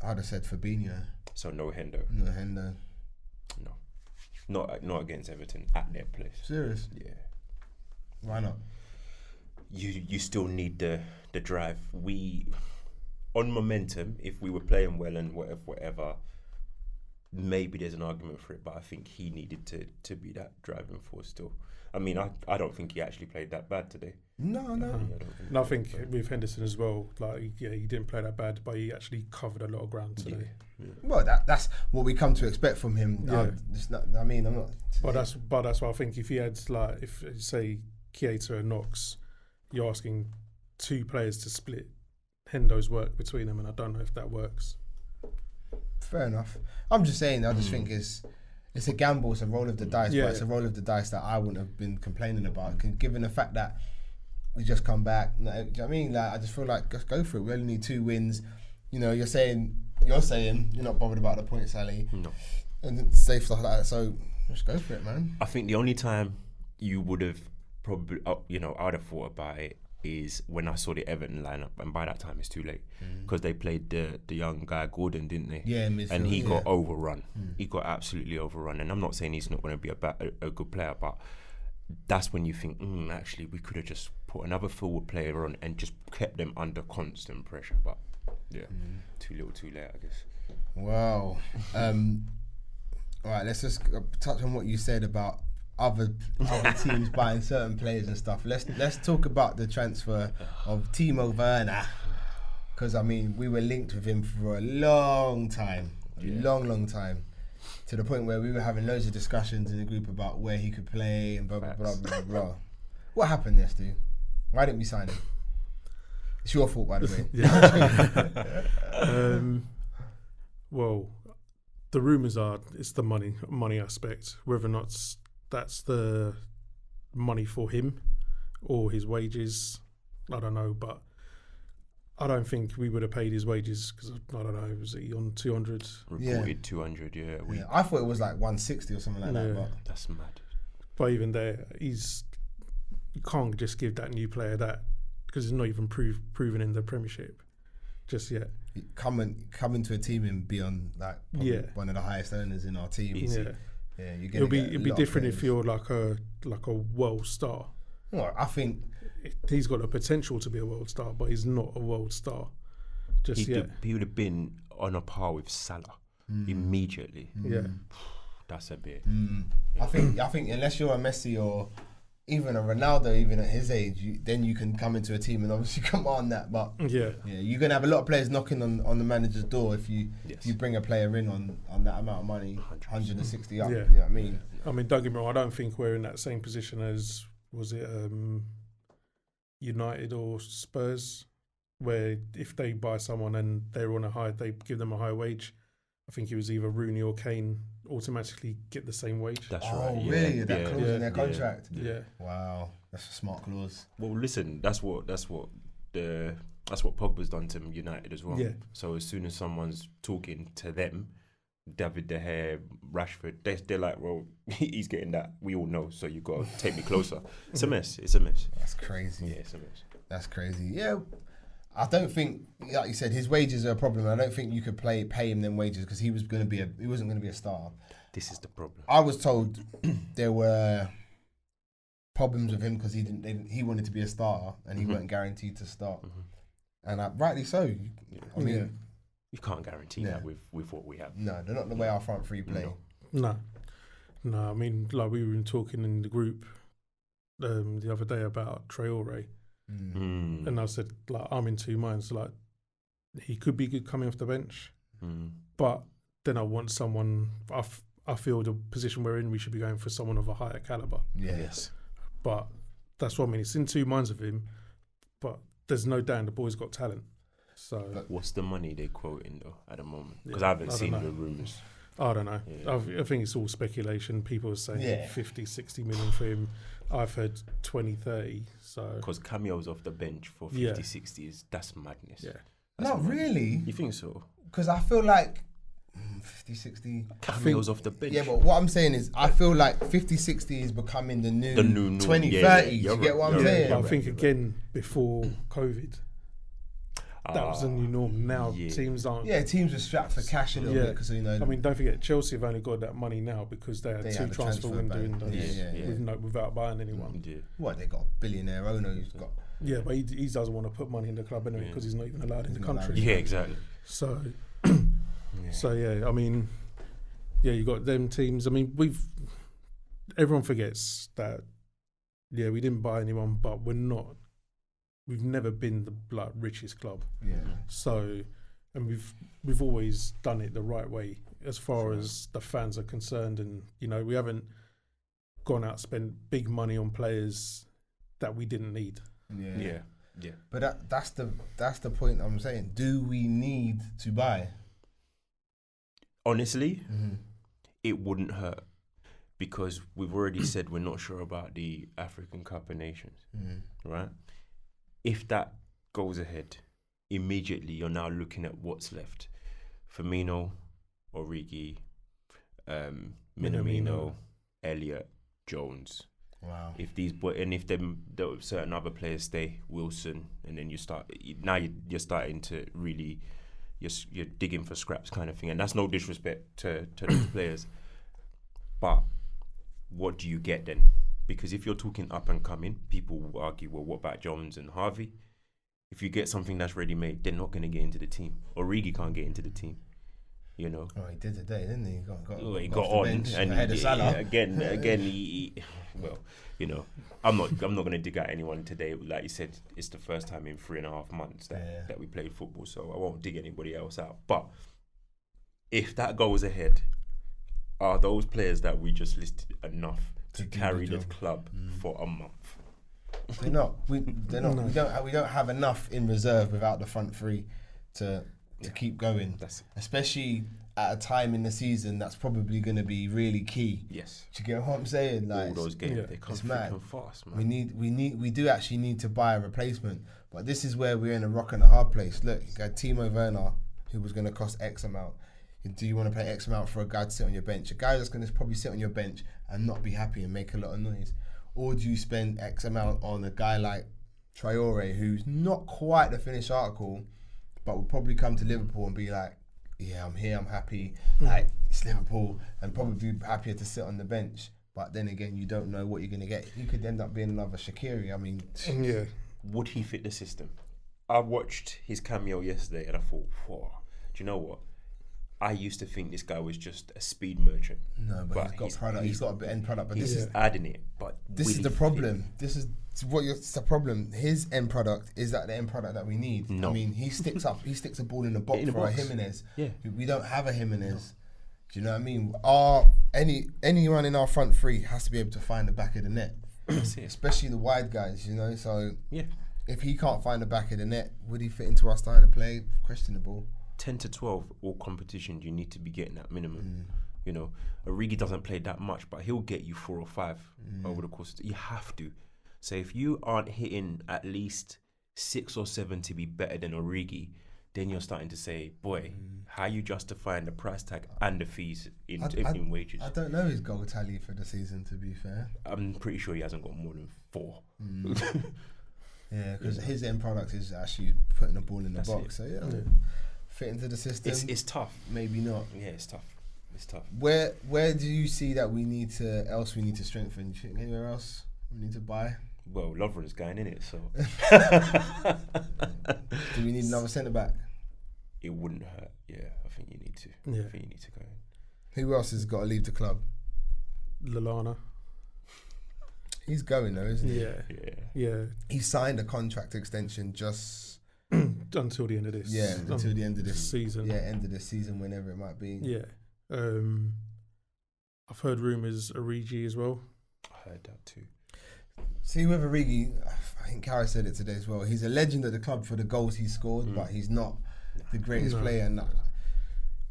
I'd have said Fabinho. So no Hendo. No. Not against Everton at their place. Serious? Yeah. Why not? You still need the drive. On momentum, if we were playing well and whatever, maybe there's an argument for it, but I think he needed to be that driving force still. I mean, I don't think he actually played that bad today. No. I think with Henderson as well, he didn't play that bad, but he actually covered a lot of ground today. Yeah. Well, that's what we come to expect from him. I'm not. But that's why I think if he had if say Keita and Knox, you're asking 2 players to split Hendo's work between them, and I don't know if that works. Fair enough. I'm just saying. I just think it's a gamble. It's a roll of the dice. But it's a roll of the dice that I wouldn't have been complaining about, given the fact that we just come back. No, do you know what I mean? Like, I just feel like just go for it. We only need 2 wins. You know, you're saying you're not bothered about the points, Sally. No. And safe stuff like that. So just go for it, man. I think the only time you would have probably, I'd have thought about it is when I saw the Everton lineup, and by that time it's too late because they played the young guy Gordon, didn't they? Yeah, midfield, and he got overrun. He got absolutely overrun. And I'm not saying he's not going to be a good player, but that's when you think, actually, we could have just put another forward player on and just kept them under constant pressure. But yeah, too little, too late, I guess. Wow. All right, let's just touch on what you said about other teams buying certain players and stuff. Let's talk about the transfer of Timo Werner, because I mean we were linked with him for a long time, long time, to the point where we were having loads of discussions in the group about where he could play and blah blah blah blah blah. What happened there, Stu? Why didn't we sign him? It's your fault, by the way. Well, the rumours are it's the money aspect, whether or not that's the money for him or his wages, I don't know, but I don't think we would have paid his wages because I don't know, was he on 200? Reported 200, yeah. I thought it was like 160 or something like that. But that's mad. But even there, you can't just give that new player that because he's not even proven in the Premiership just yet. Come into a team and be on like one of the highest earners in our team. Easy. Yeah, it'll be different if you're like a world star. Well, I think he's got the potential to be a world star, but he's not a world star just yet. He would have been on a par with Salah immediately. Yeah, that's a bit. I think unless you're a Messi or even a Ronaldo, even at his age, then you can come into a team and obviously command that. But yeah, you're gonna have a lot of players knocking on the manager's door if you bring a player in on that amount of money, 160 up. Yeah. You know what I mean? Don't get me wrong. I don't think we're in that same position as was it United or Spurs, where if they buy someone and they're on they give them a high wage. I think it was either Rooney or Kane automatically get the same wage. That's right. Oh, really? That clause in their contract? Yeah. Wow, that's a smart clause. Well, listen, that's what Pogba's done to United as well. Yeah. So as soon as someone's talking to them, David De Gea, Rashford, they're like, well, he's getting that. We all know. So you got to take me closer. It's a mess. That's crazy. Yeah, it's a mess. That's crazy. Yeah. I don't think, like you said, his wages are a problem. I don't think you could pay him them wages because he wasn't going to be a star. This is the problem. I was told there were problems with him because he wanted to be a starter and he weren't guaranteed to start, and rightly so. I mean, you can't guarantee that with what we have. No, they're not the way our front three play. No. I mean, like we were talking in the group the other day about Traore. And I said, like, I'm in two minds. Like, he could be good coming off the bench, but then I want someone. I feel the position we're in, we should be going for someone of a higher caliber. Yes, but that's what I mean. It's in two minds of him, but there's no doubt the boy's got talent. So, what's the money they're quoting though at the moment? Because I haven't seen the rumours. I don't know. Yeah. I think it's all speculation. People are saying 50, 60 million for him. I've heard 20, 30. So because cameos off the bench for 50, 60 that's madness. Yeah, not really. You think so? Because I feel like 50, 60 cameos off the bench. Yeah, but what I'm saying is, I feel like 50, 60 is becoming the new 20, 30. You get what I'm saying? I think again before COVID. That was the new norm. Now teams aren't. Yeah, teams are strapped for cash a little bit because I mean, don't forget Chelsea have only got that money now because they had two transfer windows without buying anyone. Yeah. What, they got a billionaire owner who's got. Yeah, but he doesn't want to put money in the club anyway because he's not even allowed in the country. Yeah, exactly. So, I mean, you got them teams. I mean, everyone forgets that. Yeah, we didn't buy anyone, but we've never been the richest club. Yeah. So, and we've always done it the right way as far as the fans are concerned, and we haven't gone out and spent big money on players that we didn't need. Yeah. But that's the point I'm saying. Do we need to buy? Honestly, it wouldn't hurt because we've already said we're not sure about the African Cup of Nations, right? if that goes ahead, immediately you're now looking at what's left. Firmino, Origi, Minamino, Elliott, Jones. Wow. If these if them certain other players stay, Wilson, and then you're starting to really you're digging for scraps kind of thing, and that's no disrespect to those players, but what do you get then? Because if you're talking up and coming, people will argue, well, what about Jones and Harvey? If you get something that's ready made, they're not going to get into the team. Origi can't get into the team. You know. Oh, he did today, didn't he? He got on, and ahead of Salah. again, he well, you know, I'm not going to dig at anyone today. Like you said, it's the first time in 3.5 months that we played football, so I won't dig anybody else out. But if that goes ahead, are those players that we just listed enough to carry the club for a month? They're not. They're not. No. We don't have enough in reserve without the front three to keep going. That's it. Especially at a time in the season that's probably going to be really key. Yes. Do you get what I'm saying? Like, all those games, yeah, they come it's mad. freaking fast, man. We do actually need to buy a replacement. But this is where we're in a rock and a hard place. Look, you got Timo Werner, who was going to cost X amount. Do you want to pay X amount for a guy to sit on your bench? A guy that's going to probably sit on your bench and not be happy and make a lot of noise. Or do you spend X amount on a guy like Traore, who's not quite the finished article, but will probably come to Liverpool and be like, yeah, I'm here, I'm happy, like, it's Liverpool, and probably be happier to sit on the bench. But then again, you don't know what you're going to get. You could end up being another Shaqiri. I mean, Yeah. Would he fit the system? I watched his cameo yesterday and I thought, whoa, do you know what? I used to think this guy was just a speed merchant. no, but he's got product. He's got a end product. But He's this just is adding it. But this will is he the fit? problem. This is it's the problem. His end product is that the end product that we need. No. I mean, he sticks a ball in the box In the for box. a Jimenez. Yeah. We don't have a Jimenez. Do you know what I mean? Anyone in our front three has to be able to find the back of the net. That's it. Especially the wide guys, you know. So Yeah. if he can't find the back of the net, would he fit into our style of play? Questionable. 10 to 12, all competitions, you need to be getting that minimum. You know, Origi doesn't play that much, but he'll get you 4 or 5 over the course. You have to. So if you aren't hitting at least 6 or 7 to be better than Origi, then you're starting to say, boy, how you justifying the price tag and the fees in wages? I don't know his goal tally for the season, to be fair. I'm pretty sure he hasn't got more than 4. Yeah, because his end product is actually putting the ball in the That's box. it. So yeah, fit into the system. It's tough. Maybe not. Yeah, it's tough. It's tough. Where do you see that we need to strengthen? Do you think anywhere else we need to buy? Well, Lovren's going in it, so Do we need another centre back? it wouldn't hurt. Yeah, I think you need to. Yeah. I think you need to go in. Who else has got to leave the club? Lallana. He's going though, isn't he? Yeah. Yeah. Yeah. He signed a contract extension just Until the end of this. until the end of this season. Yeah, end of the season, whenever it might be. Yeah. I've heard rumours Origi as well. I heard that too. See, with Origi, I think Kara said it today as well. He's a legend at the club for the goals he scored, but he's not the greatest No. player.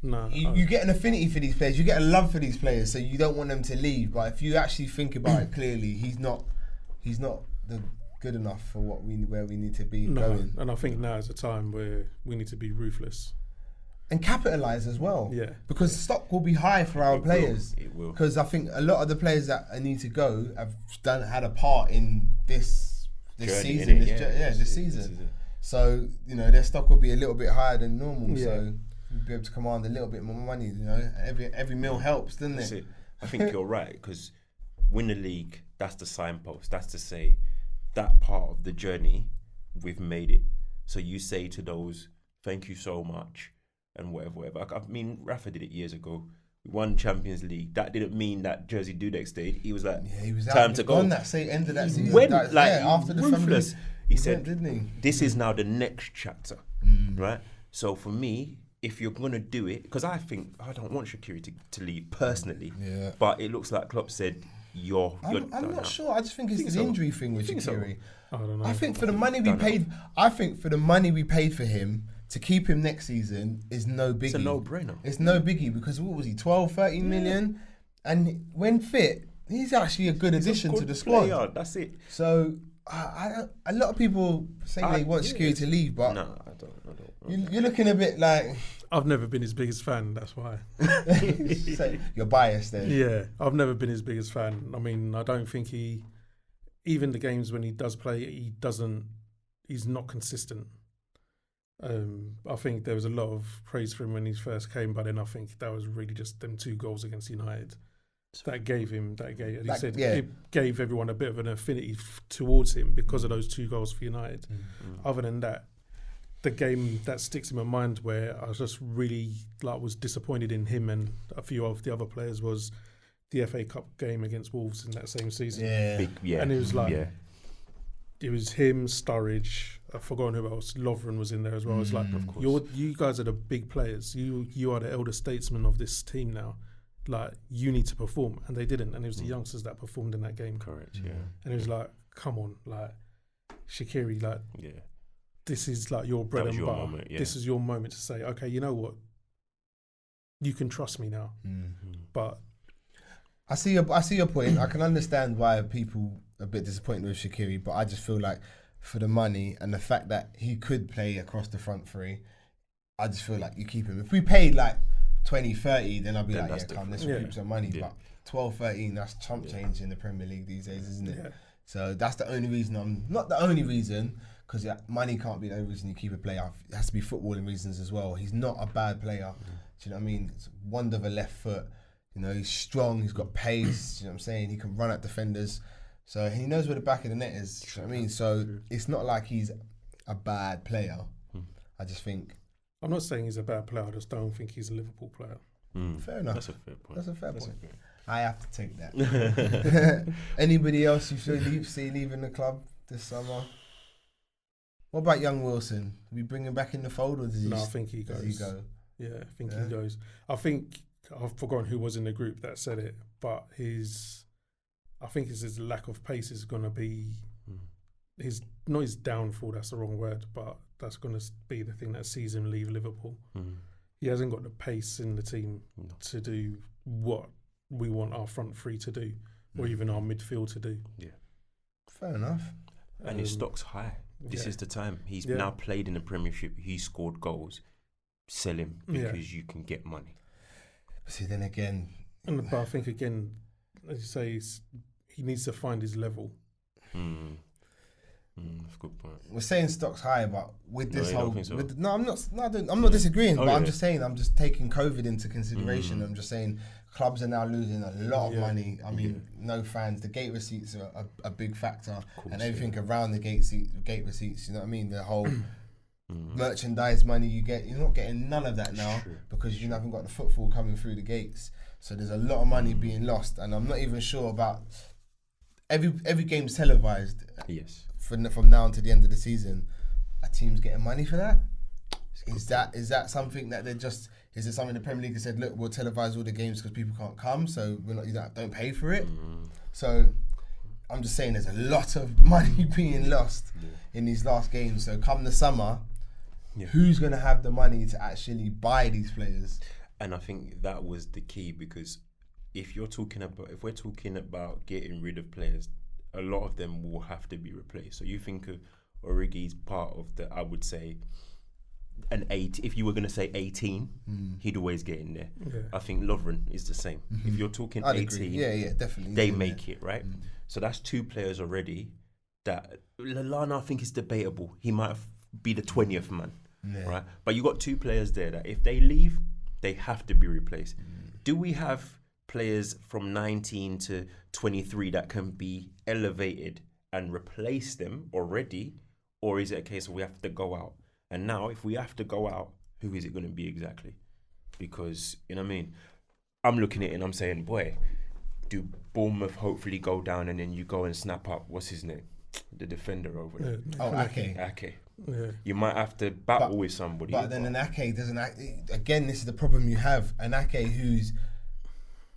No. You get an affinity for these players. You get a love for these players, so you don't want them to leave. But if you actually think about it clearly, he's not the good enough for where we need to be going. And I think now is a time where we need to be ruthless. And capitalise as well. Yeah. Because stock will be high for our players. It will. Because I think a lot of the players that need to go have had a part in this Journey, season. innit? This season. So, you know, their stock will be a little bit higher than normal. Yeah. So we'll be able to command a little bit more money, you know. Every meal helps, doesn't That's it? it. I think you're right, because win the league, that's the signpost. That's to say that part of the journey, we've made it. So you say to those, thank you so much, and whatever. I mean, Rafa did it years ago. We won Champions League. That didn't mean that Jersey Dudek stayed. He was like, Yeah, he was time out. to He go. gone that end of that season. When, That's- like, after the ruthless. family, He said, didn't he? this is now the next chapter, right? So for me, if you're going to do it, because I think I don't want Shaqiri to leave personally, Yeah. but it looks like Klopp said, you're I'm done not now. sure. I just think it's Think the so? injury thing with Think so? Shaqiri. I don't know. I think for the money we paid, for him to keep him next season is no biggie. It's a no-brainer. It's no biggie because what was he, 12, 13 million? And when fit, he's actually a good addition to the squad. Player, that's it. So A lot of people say they want Shaqiri to leave, but No, I don't. you're looking a bit like I've never been his biggest fan. That's why. so you're biased then. Yeah, I've never been his biggest fan. I mean, I don't think even the games when he does play, he's not consistent. I think there was a lot of praise for him when he first came, but then I think that was really just them 2 goals against United that gave, it gave everyone a bit of an affinity towards him because of those 2 goals for United. Other than that, the game that sticks in my mind where I was just really was disappointed in him and a few of the other players was the FA Cup game against Wolves in that same season. Yeah. And it was it was him, Sturridge, I've forgotten who else. Lovren was in there as well. It's like, you guys are the big players. You are the elder statesmen of this team now. Like, you need to perform, and they didn't. And it was the youngsters that performed in that game. Correct. Yeah. And it was like, come on, like Shaqiri, like, this is like your bread and butter. Moment, This is your moment to say, okay, you know what, you can trust me now. But I see your point. I can understand why people are a bit disappointed with Shaqiri, but I just feel like for the money and the fact that he could play across the front 3, I just feel like you keep him. If we paid like 20, 30, then I'd be like, let's recoup some money. But 12, 13, that's chump change in the Premier League these days, isn't it? So that's the only reason not the only reason, because money can't be the only reason you keep a player. It has to be footballing reasons as well. He's not a bad player. Do you know what I mean? It's a wonder of a left foot. You know, he's strong, he's got pace, you know what I'm saying? He can run at defenders. So he knows where the back of the net is. You know what I mean? So it's not like he's a bad player. I just think... I'm not saying he's a bad player, I just don't think he's a Liverpool player. Fair enough. That's a fair point. That's a fair point. I have to take that. Anybody else you see leaving the club this summer? What about young Wilson? Are we bring him back in the fold, or does he? No, I think he goes. Does he go? Yeah, I think he goes. I think I've forgotten who was in the group that said it, but I think his lack of pace is going to be not his downfall. That's the wrong word, but that's going to be the thing that sees him leave Liverpool. He hasn't got the pace in the team to do what we want our front 3 to do, or even our midfield to do. Yeah, fair enough. And his stock's high. This is the time. He's now played in the Premiership. He scored goals. Sell him because you can get money. See, then again, but I think again, as you say, he needs to find his level. That's a good point. We're saying stock's high, but with this whole, so. I'm not disagreeing. But I'm just saying, I'm just taking COVID into consideration. I'm just saying, clubs are now losing a lot of money. I mean, no fans. The gate receipts are a big factor, and everything around the gate receipts. You know what I mean? The whole merchandise money you get, you're not getting none of that now because you haven't got the footfall coming through the gates. So there's a lot of money being lost, and I'm not even sure about every game's televised. Yes. From now until the end of the season, a team's getting money for that. Is that something that is it something the Premier League has said, look, we'll televise all the games because people can't come, so don't pay for it. So I'm just saying there's a lot of money being lost in these last games. So come the summer, who's going to have the money to actually buy these players? And I think that was the key, because if we're talking about getting rid of players, a lot of them will have to be replaced. So you think of Origi's part of the, I would say, an 8. If you were going to say 18, he'd always get in there. I think Lovren is the same. If you're talking I'd 18, agree. Definitely, they make it, right? So that's 2 players already. That Lallana, I think, is debatable. He might be the 20th man, right? But you got 2 players there that if they leave, they have to be replaced. Do we have players from 19 to 23 that can be elevated and replace them already, or is it a case of we have to go out? And now, if we have to go out, who is it going to be exactly? Because, you know what I mean? I'm looking at it and I'm saying, boy, do Bournemouth hopefully go down and then you go and snap up, what's his name? The defender over there. Ake. Yeah. You might have to battle with somebody. But then an Ake doesn't act. Again, this is the problem you have. An Ake who's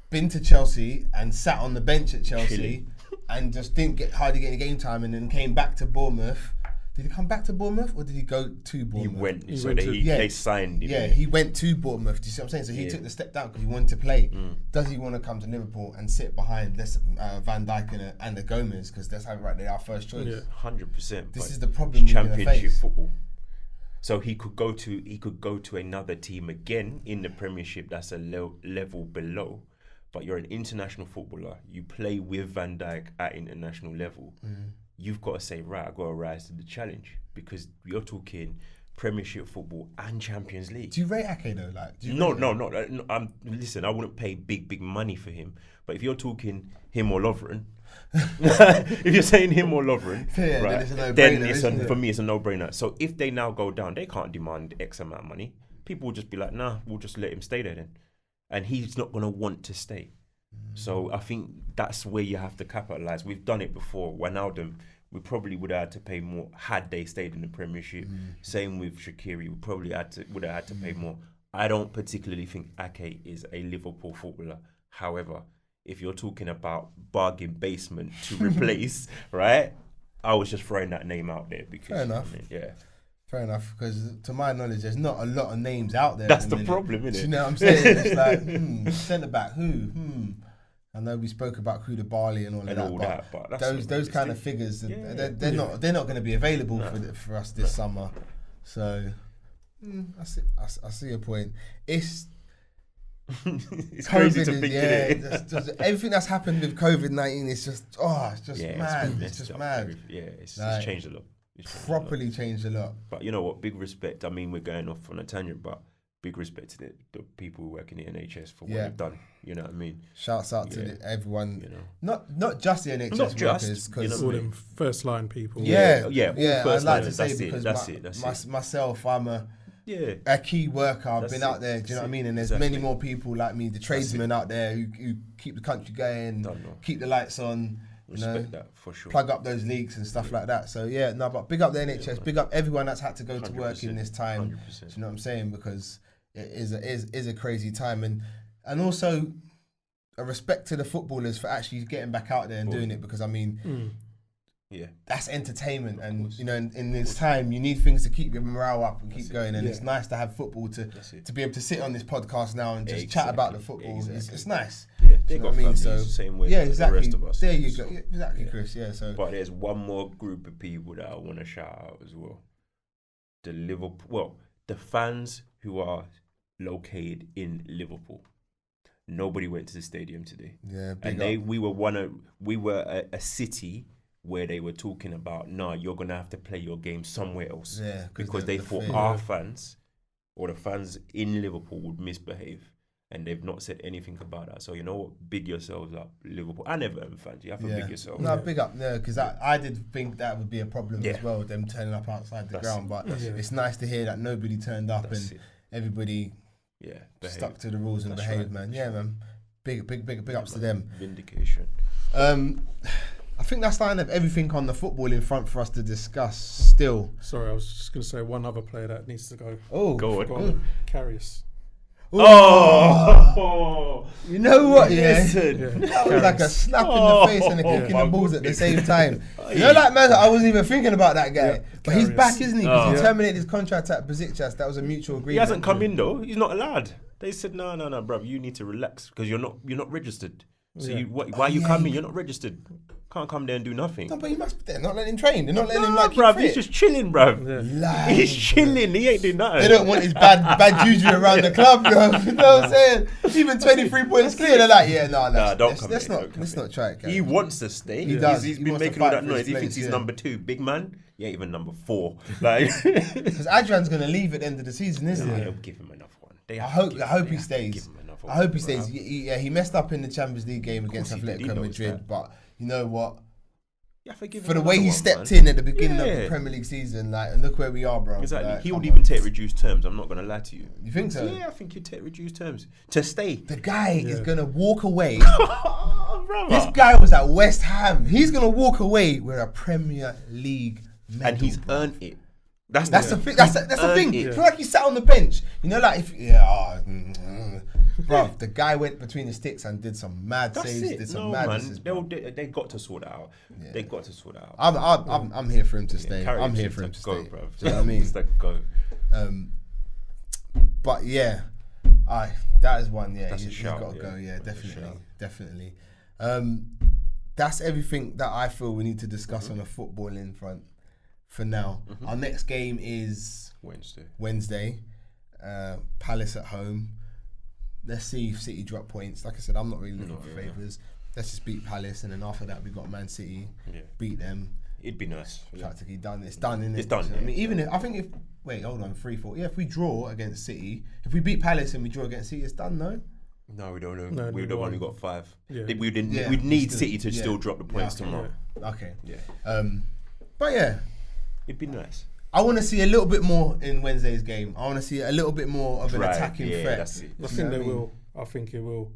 been to Chelsea and sat on the bench at Chelsea and just didn't hardly get any game time, and then came back to Bournemouth. Did he come back to Bournemouth or did he go to He Bournemouth? went. He So went to- they signed him. Yeah, he went to Bournemouth. Do you see what I'm saying? So he took the step down because he wanted to play. Does he want to come to Liverpool and sit behind Van Dijk and the Gomez? Because let's have it right, they are first choice. Yeah. 100%. This is the problem we're gonna Championship face. football. So he could go to another team again in the Premiership that's a level below, but you're an international footballer. You play with Van Dijk at international level. You've got to say, right, I got to rise to the challenge because you're talking Premiership football and Champions League. Do you rate Ake though? Like, do you No. rate him? Listen, I wouldn't pay big money for him. But if you're talking him or Lovren, if you're saying him or Lovren, Yeah, then right, it's a no-brainer, then isn't it? for me it's a no-brainer. So if they now go down, they can't demand X amount of money. People will just be like, nah, we'll just let him stay there then, and he's not gonna want to stay. So I think that's where you have to capitalize. We've done it before. Wijnaldum, we probably would have had to pay more had they stayed in the Premiership. Same with Shaqiri, we probably would have had to pay more. I don't particularly think Ake is a Liverpool footballer. However, if you're talking about bargain basement to replace, right? I was just throwing that name out there because Fair enough. Yeah. Fair enough, because to my knowledge, there's not a lot of names out there. That's at the minute. problem, innit? Do you know what I'm saying? It's like, centre back, who? I know we spoke about Koulibaly and all of that, but that's those kind of figures, they're not going to be available for us this summer. So I see your point. It's crazy COVID to is, think, yeah, innit? just everything that's happened with COVID-19 is just Yeah, mad. been It's just messed up. mad. It's Like, changed a lot. It's changed a lot. Properly changed a lot. But you know what? Big respect. I mean, we're going off on a tangent, but big respect to the people who work in the NHS for what they've done. You know what I mean? Shouts out to Yeah. everyone. You know. Not just the NHS Not just, workers, you because know. All them first line people. all I'd first like to liners, say that's it, because that's it. myself, I'm Yeah. a key worker. I've That's been it, out there. Do you know what I that's mean? it, And there's exactly. many more people like me, the tradesmen out there who keep the country going, Don't know. keep the lights on. Respect that for sure. Plug up those leaks and stuff like that. So but big up the NHS, big up everyone that's had to go to work in 100%, this time. 100%. Do you know what I'm saying? Because it is a crazy time, and also a respect to the footballers for actually getting back out there and doing it. Because I mean, Yeah. that's entertainment, and you know, in this time, you need things to keep your morale up and keep going. And it's nice to have football to be able to sit on this podcast now and just chat about the football. It's nice. Yeah, Do they you know got what I mean? families So the same way yeah, as exactly. the rest of us. There you So, go. Yeah, exactly, Chris. Yeah. So But there's one more group of people that I want to shout out as well. The fans who are located in Liverpool. Nobody went to the stadium today. yeah, And we were a city where they were talking about, nah, you're gonna have to play your game somewhere else. Yeah, because they thought fear. our fans or the fans in Liverpool would misbehave. And they've not said anything about that. So you know what? Big yourselves up, Liverpool and Everton fans. You have to big yourself. No, big up, because I did think that would be a problem Yeah. as well, them turning up outside the That's ground. it. But That's it's nice to hear that nobody turned up That's and it. everybody Yeah, stuck to the rules and That's behaved, right. man. Yeah, man. Big ups to them. Vindication. I think that's line of everything on the football in front for us to discuss still. Sorry, I was just going to say one other player that needs to go. Oh, Go on. Forgot. Karius. Oh, you know what? Yeah. listen. That was like a slap in the face and a kick in my the balls at the same time. Hey. You know, like, man, I wasn't even thinking about that guy. Yeah, But he's Karius. back, isn't he? Because he Yeah. terminated his contract at Besiktas. That was a mutual agreement. He hasn't come in though. He's not allowed. They said no, bruv. You need to relax because you're not registered. So Yeah. why you coming? You're not registered. Can't come there and do nothing. No, but he must. They're not letting him train. They're not letting him Nah, like keep bruv. fit. He's just chilling, bruv. Lying, He's bro. chilling. He ain't doing nothing. They don't want his bad juju around the club, bro. You know what I'm saying? Even 23 points clear, they're like, yeah, no, Nah, don't let's come let's in, not don't come let's in. not try it. Gary. He wants to stay. He does. He's He been wants to making all fight that for noise. his He place, thinks he's yeah. number 2. Big man. He ain't even number 4. Like, Because Adrian's gonna leave at the end of the season, isn't nah, he? they'll give him another one. I hope he stays. I hope he stays. He messed up in the Champions League game against he did. He Atletico knows Madrid, that. but you know what? Yeah, For the way he stepped in at the beginning of the Premier League season, like, and look where we are, bro. Exactly. Like, He would come even on. take reduced terms. I'm not going to lie to you. You think so? Yeah, I think he'd take reduced terms to stay. The guy is gonna walk away. Oh, brother. This guy was at West Ham. He's gonna walk away with a Premier League medal, And he's bro. earned it. That's the thing. That's the thing. it. I feel like he sat on the bench. You know, like if Bruv, the guy went between the sticks and did some mad That's saves, it. did some No, madnesses. man. They got to sort that out. Yeah. They got to sort that out. I'm here for him to stay. Carry I'm him here to for him to go, stay. bruv. Do you know what I mean? Just like go. But yeah, that is one. Yeah, That's a he's shout, got to yeah. go. Yeah, That's a definitely. That's everything that I feel we need to discuss on the footballing front for now. Our next game is Wednesday. Palace at home. Let's see if City drop points. Like I said, I'm not really looking for favours. Let's just beat Palace, and then after that we got Man City. Yeah. Beat them. It'd be nice. Practically done. It's done, isn't it? It's done. So, I mean, even if wait, hold on, 3-4. Yeah, if we draw against City, if we beat Palace and we draw against City, it's done. No, we don't know. No, We've only got 5. Yeah. We'd Yeah, need still- City to yeah. still drop the points Yeah, okay. tomorrow. Okay. Yeah. But yeah, It'd be nice. I want to see a little bit more in Wednesday's game. I want to see a little bit more of an Drive, attacking yeah, threat. that's it. I think they will. I think it will.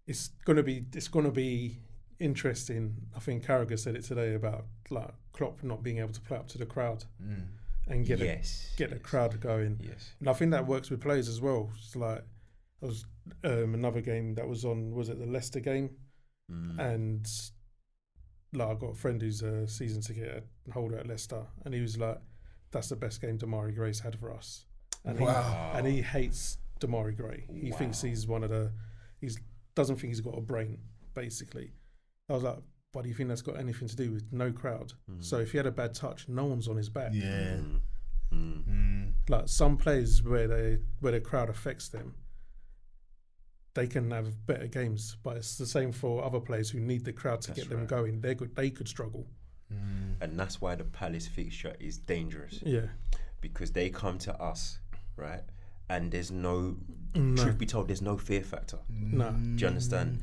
It's gonna be interesting. I think Carragher said it today about like Klopp not being able to play up to the crowd and get the crowd going. Yes. And I think that works with players as well. It's like there was another game that was on. Was it the Leicester game? And like I got a friend who's a season ticket holder at Leicester, and he was like, "That's the best game Damari Gray's had for us." And he hates Damari Gray. He thinks he's doesn't think he's got a brain, basically. I was like, but do you think that's got anything to do with no crowd? So if he had a bad touch, no one's on his back. Yeah. Like some players where the crowd affects them, they can have better games. But it's the same for other players who need the crowd to get them going. They could struggle. And that's why the Palace fixture is dangerous. Yeah. Because they come to us, right? And there's truth be told, there's no fear factor. No. Do you understand?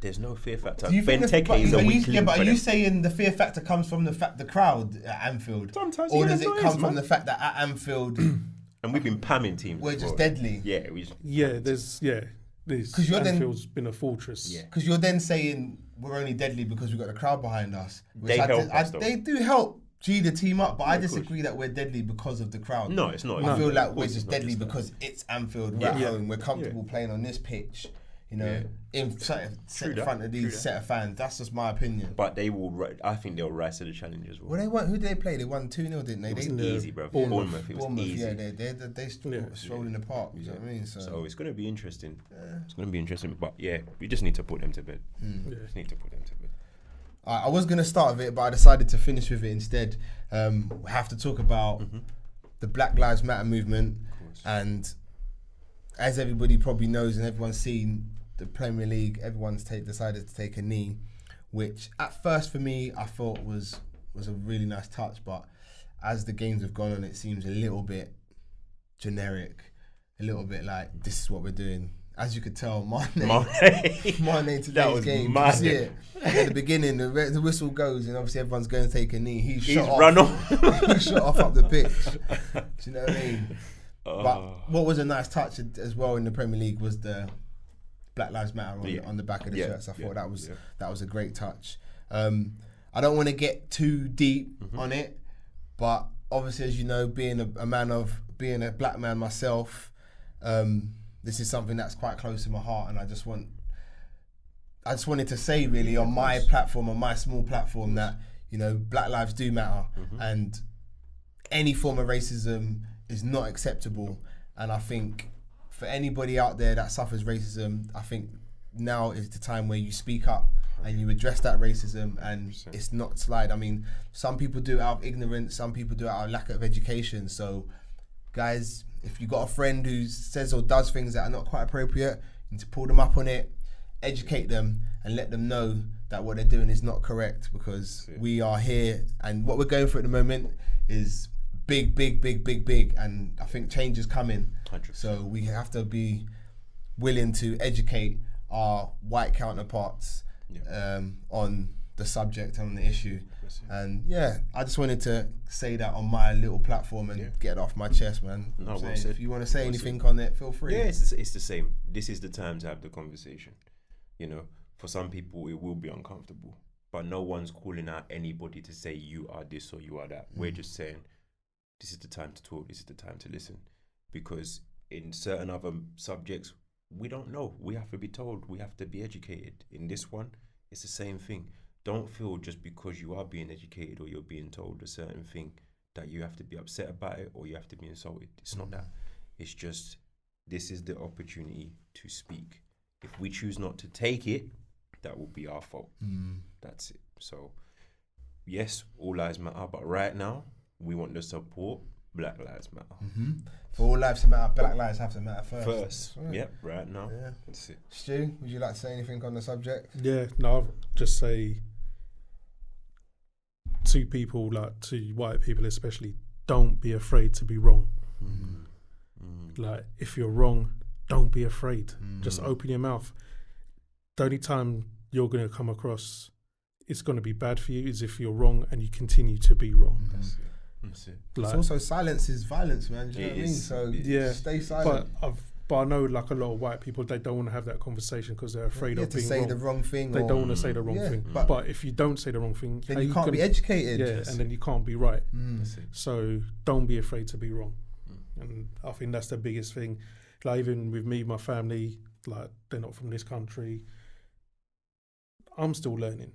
There's no fear factor. Do you think Benteke is a weak link but for are you them. saying the fear factor comes from the crowd at Anfield? Sometimes or you does get it noise, come from man. the fact that at Anfield And we've been pamming teams. we're just before. deadly? Yeah, There's 'Cause you're then- Anfield's been a fortress. Yeah. Because you're then saying we're only deadly because we've got the crowd behind us. They help us, though. They do help G the team up, but I of course. disagree that we're deadly because of the crowd. No, it's not. I feel Of like we're course just it's not deadly just that. because it's Anfield, we're at Yeah. home, we're comfortable playing on this pitch, in True in that, front of true these that. set of fans. That's just my opinion. But they will. I think they'll rise to the challenge as well. Well, they won. Who did they play? They won 2-0, didn't they? It was They easy, bro. Bournemouth. It was Bournemouth, easy. yeah, they strolled in the park. You know what I mean? So it's going to be interesting. It's going to be interesting. But yeah, we just need to put them to bed. Just need to put them to bed. I was going to start with it, but I decided to finish with it instead. We have to talk about the Black Lives Matter movement. And as everybody probably knows and everyone's seen, the Premier League, everyone's decided to take a knee, which at first for me, I thought was a really nice touch. But as the games have gone on, it seems a little bit generic, a little bit like, this is what we're doing. As you could tell, Mane today's That was game. mad. Did you see it? At the beginning, the whistle goes, and obviously everyone's going to take a knee. He's shot run off. off. He shot off up the pitch. Do you know what I mean? But what was a nice touch as well in the Premier League was the Black Lives Matter on the back of the shirts. I thought that was a great touch. I don't want to get too deep on it, but obviously, as you know, being a black man myself, this is something that's quite close to my heart, and I just wanted to say really on my platform, on my small platform, that Black lives do matter, and any form of racism is not acceptable. And I think for anybody out there that suffers racism, I think now is the time where you speak up and you address that racism, and it's not slide. I mean, some people do it out of ignorance, some people do it out of lack of education. So guys, if you got a friend who says or does things that are not quite appropriate, you need to pull them up on it, educate them, and let them know that what they're doing is not correct, because we are here, and what we're going through at the moment is big, and I think change is coming. 100%. So we have to be willing to educate our white counterparts on the subject and on the issue. And I just wanted to say that on my little platform and get it off my chest, man. No, well saying, said. if you want to say anything on it, feel free. Yeah, it's the same. This is the time to have the conversation. For some people, it will be uncomfortable, but no one's calling out anybody to say you are this or you are that. We're just saying, this is the time to talk. This is the time to listen, because in certain other subjects, we don't know. We have to be told. We have to be educated. In this one, it's the same thing. Don't feel just because you are being educated or you're being told a certain thing that you have to be upset about it or you have to be insulted. It's not that. It's just, this is the opportunity to speak. If we choose not to take it, that will be our fault. That's it. So, yes, all lives matter, but right now, we want the support. Black lives matter. For all lives to matter, black lives have to matter first. Right. Yep, right now. Yeah. That's it. Stu, would you like to say anything on the subject? Yeah, no, I'll just say to people, like to white people especially, don't be afraid to be wrong. Like, if you're wrong, don't be afraid. Just open your mouth. The only time you're going to come across it's going to be bad for you is if you're wrong and you continue to be wrong. That's it. Like, it's also silence is violence, man. Do you know what I mean? So yeah, stay silent. But I know, like a lot of white people, they don't want to have that conversation because they're afraid of being to say wrong. the wrong thing. They don't want to say the wrong thing. But if you don't say the wrong thing, then you can't be educated. Yeah, and then you can't be right. That's it. So don't be afraid to be wrong. And I think that's the biggest thing. Like even with me, my family, like they're not from this country. I'm still learning.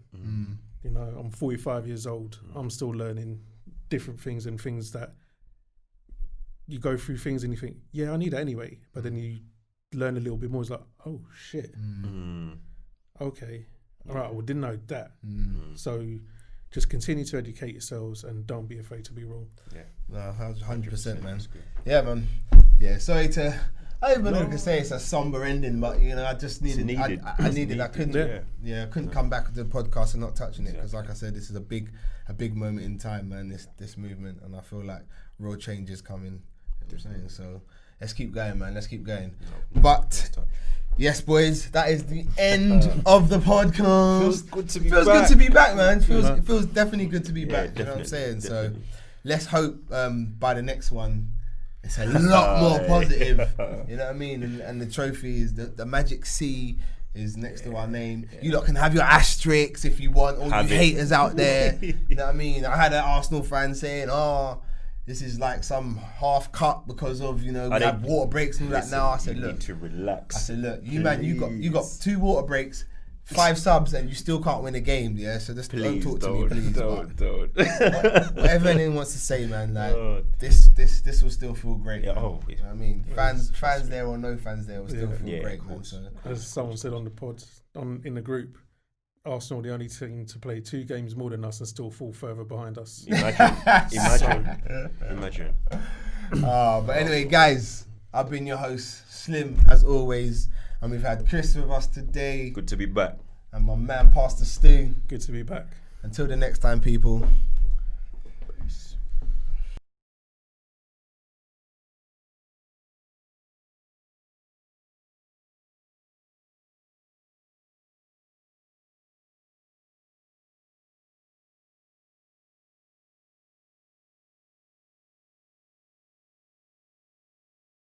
You know, I'm 45 years old. I'm still learning different things and things that you go through things and you think, yeah, I need that anyway. But then you learn a little bit more. It's like, oh shit. Okay. All right. Well, didn't know that. So just continue to educate yourselves and don't be afraid to be wrong. Yeah. No, 100%, man. Yeah, man. Yeah. Sorry to. I even know I can say it's a somber ending, but you know, I just needed. I needed. I couldn't. I couldn't come back to the podcast and not touching it because, like I said, this is a big moment in time, man. This movement, and I feel like real change is coming. You know what I'm saying? So let's keep going, man. Let's keep going. But yes, boys, that is the end of the podcast. Feels good to be back. Good to be back, man. It feels definitely good to be back. You know what I'm saying? Definitely. So let's hope by the next one. It's a lot more positive, you know what I mean? And the trophy is the Magic C is next to our name. You lot can have your asterisks if you want, all you haters out there. You know what I mean? I had an Arsenal fan saying, "Oh, this is like some half cut because of we have water breaks and all that." Now I said, "Look, need to relax." I said, "Look, you man, you got 2 water breaks." 5 subs and you still can't win a game, yeah. So just don't talk to me, please. Don't. Whatever anyone wants to say, man. Like this will still feel great. Yeah, you know what I mean, fans there or no fans there will still feel great, man. So. As someone said on the pod, in the group, Arsenal the only team to play 2 games more than us and still fall further behind us. Imagine. But anyway, guys, I've been your host, Slim, as always. And we've had Chris with us today. Good to be back. And my man, Pastor Stu. Good to be back. Until the next time, people.